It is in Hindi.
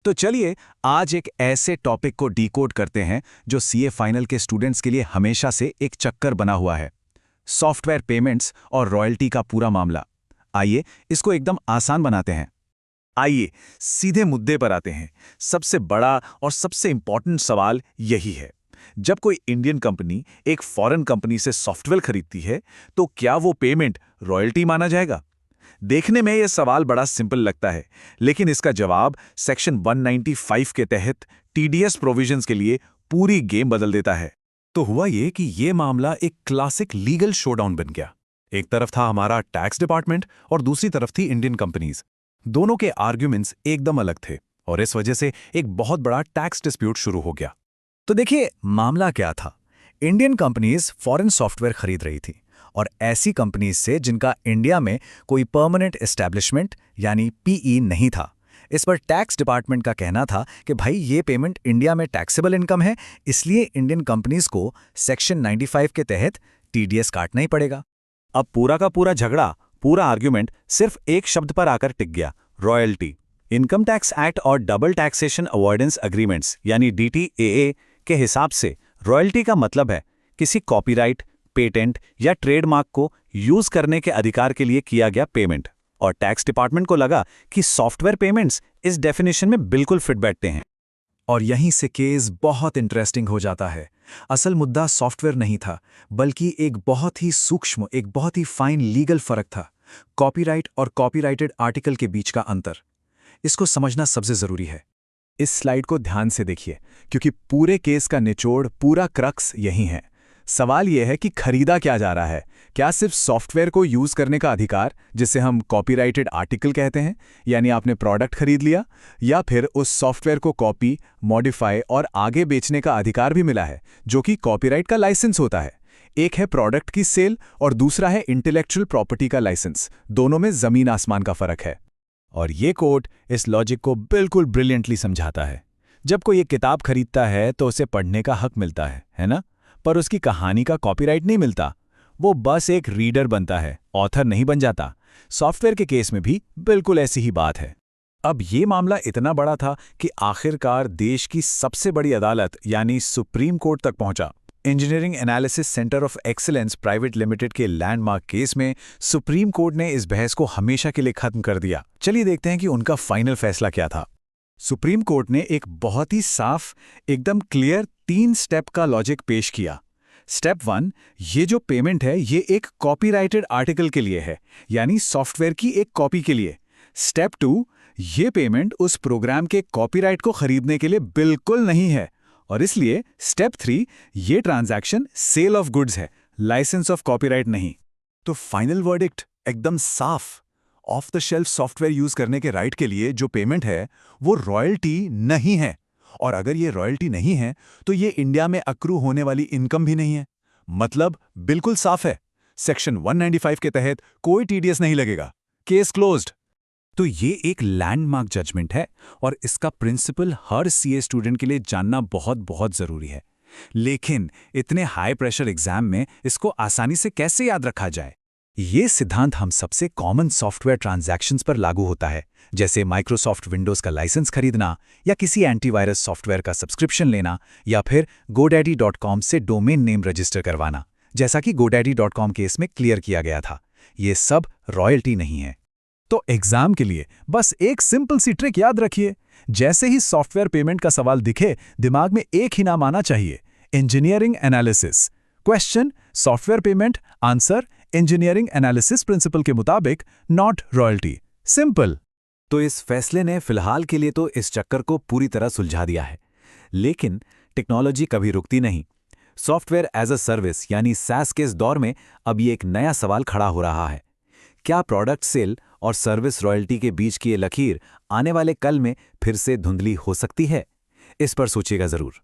तो चलिए आज एक ऐसे टॉपिक को डिकोड करते हैं जो सीए फाइनल के स्टूडेंट्स के लिए हमेशा से एक चक्कर बना हुआ है। सॉफ्टवेयर पेमेंट्स और रॉयल्टी का पूरा मामला। आइए इसको एकदम आसान बनाते हैं। आइए सीधे मुद्दे पर आते हैं। सबसे बड़ा और सबसे इंपॉर्टेंट सवाल यही है, जब कोई इंडियन कंपनी एक फॉरेन कंपनी से सॉफ्टवेयर खरीदती है तो क्या वो पेमेंट रॉयल्टी माना जाएगा? देखने में यह सवाल बड़ा सिंपल लगता है, लेकिन इसका जवाब सेक्शन 195 के तहत टीडीएस प्रोविजंस के लिए पूरी गेम बदल देता है। तो हुआ ये कि ये मामला एक क्लासिक लीगल शोडाउन बन गया। एक तरफ था हमारा टैक्स डिपार्टमेंट और दूसरी तरफ थी इंडियन कंपनीज। दोनों के आर्ग्यूमेंट्स एकदम अलग थे और इस वजह से एक बहुत बड़ा टैक्स डिस्प्यूट शुरू हो गया। तो देखिए मामला क्या था। इंडियन कंपनीज फॉरेन सॉफ्टवेयर खरीद रही थी और ऐसी कंपनीज से जिनका इंडिया में कोई परमानेंट एस्टैब्लिशमेंट यानी पीई नहीं था। इस पर टैक्स डिपार्टमेंट का कहना था कि भाई ये पेमेंट इंडिया में टैक्सेबल इनकम है, इसलिए इंडियन कंपनीज को सेक्शन 95 के तहत टीडीएस काटना ही पड़ेगा। अब पूरा का पूरा झगड़ा, पूरा आर्ग्यूमेंट सिर्फ एक शब्द पर आकर टिक गया, रॉयल्टी। इनकम टैक्स एक्ट और डबल टैक्सेशन अवॉइडेंस एग्रीमेंट्स यानी डीटीएए के हिसाब से रॉयल्टी का मतलब है किसी कॉपीराइट, पेटेंट या ट्रेडमार्क को यूज करने के अधिकार के लिए किया गया पेमेंट। और टैक्स डिपार्टमेंट को लगा कि सॉफ्टवेयर पेमेंट्स इस डेफिनेशन में बिल्कुल फिट बैठते हैं। और यहीं से केस बहुत इंटरेस्टिंग हो जाता है। असल मुद्दा सॉफ्टवेयर नहीं था, बल्कि एक बहुत ही सूक्ष्म, एक बहुत ही फाइन लीगल फर्क था। कॉपीराइट और कॉपीराइटेड आर्टिकल के बीच का अंतर। इसको समझना सबसे जरूरी है। इस स्लाइड को ध्यान से देखिए, क्योंकि पूरे केस का निचोड़, पूरा क्रक्स यही है। सवाल यह है कि खरीदा क्या जा रहा है। क्या सिर्फ सॉफ्टवेयर को यूज करने का अधिकार, जिसे हम कॉपीराइटेड आर्टिकल कहते हैं, यानी आपने प्रोडक्ट खरीद लिया, या फिर उस सॉफ्टवेयर को कॉपी, मॉडिफाई और आगे बेचने का अधिकार भी मिला है, जो कि कॉपीराइट का लाइसेंस होता है। एक है प्रोडक्ट की सेल और दूसरा है इंटेलेक्चुअल प्रॉपर्टी का लाइसेंस। दोनों में जमीन आसमान का फर्क है। और ये कोट इस लॉजिक को बिल्कुल ब्रिलियंटली समझाता है। जब कोई एक किताब खरीदता है तो उसे पढ़ने का हक मिलता है ना? पर उसकी कहानी का कॉपीराइट नहीं मिलता। वो बस एक रीडर बनता है, ऑथर नहीं बन जाता। सॉफ्टवेयर के केस में भी बिल्कुल ऐसी ही बात है। अब ये मामला इतना बड़ा था कि आखिरकार देश की सबसे बड़ी अदालत यानी सुप्रीम कोर्ट तक पहुंचा। Engineering analysis centre of excellence private limited के लैंडमार्क केस में सुप्रीम कोर्ट ने इस बहस को हमेशा के लिए खत्म कर दिया। चलिए देखते हैं कि उनका फाइनल फैसला क्या था। सुप्रीम कोर्ट ने एक बहुत ही साफ, एकदम क्लियर 3 स्टेप का लॉजिक पेश किया। स्टेप 1, ये जो पेमेंट है ये एक कॉपीराइटेड आर्टिकल के लिए है, यानी सॉफ्टवेयर की एक कॉपी के लिए। स्टेप 2, ये पेमेंट उस प्रोग्राम के कॉपीराइट को खरीदने के लिए बिल्कुल नहीं है, और इसलिए स्टेप 3, ये ट्रांजैक्शन सेल ऑफ गुड्स है, लाइसेंस ऑफ कॉपीराइट नहीं। तो फाइनल वर्डिक्ट एकदम साफ। Of the shelf software use करने के राइट के लिए जो पेमेंट है वो रॉयल्टी नहीं है, और अगर ये रॉयल्टी नहीं है तो ये इंडिया में अक्रू होने वाली इनकम भी नहीं है। मतलब बिल्कुल साफ है, सेक्शन 195 के तहत कोई टीडीएस नहीं लगेगा। Case closed. तो ये एक लैंडमार्क जजमेंट है और इसका प्रिंसिपल हर सीए स्टूडेंट के लिए जानना बहुत बहुत जरूरी है। लेकिन इतने हाई प्रेशर एग्जाम में इसको आसानी से कैसे याद रखा जाए? ये सिद्धांत हम सबसे कॉमन सॉफ्टवेयर ट्रांजैक्शंस पर लागू होता है, जैसे माइक्रोसॉफ्ट विंडोज का लाइसेंस खरीदना या किसी एंटीवायरस सॉफ्टवेयर का सब्सक्रिप्शन लेना या फिर godaddy.com से डोमेन नेम रजिस्टर करवाना, जैसा कि godaddy.com केस में क्लियर किया गया था। ये सब रॉयल्टी नहीं है। तो एग्जाम के लिए बस एक सिंपल सी ट्रिक याद रखिए। जैसे ही सॉफ्टवेयर पेमेंट का सवाल दिखे, दिमाग में एक ही नाम आना चाहिए, engineering analysis. Question software payment, answer engineering analysis principle के मुताबिक नॉट रॉयल्टी। सिंपल। तो इस फैसले ने फिलहाल के लिए तो इस चक्कर को पूरी तरह सुलझा दिया है। लेकिन टेक्नोलॉजी कभी रुकती नहीं। सॉफ्टवेयर एज अ सर्विस यानी SaaS के इस दौर में अब ये एक नया सवाल खड़ा हो रहा है। क्या प्रोडक्ट सेल और सर्विस रॉयल्टी के बीच की ये लकीर आने वाले कल में फिर से धुंधली हो सकती है? इस पर सोचिएगा जरूर।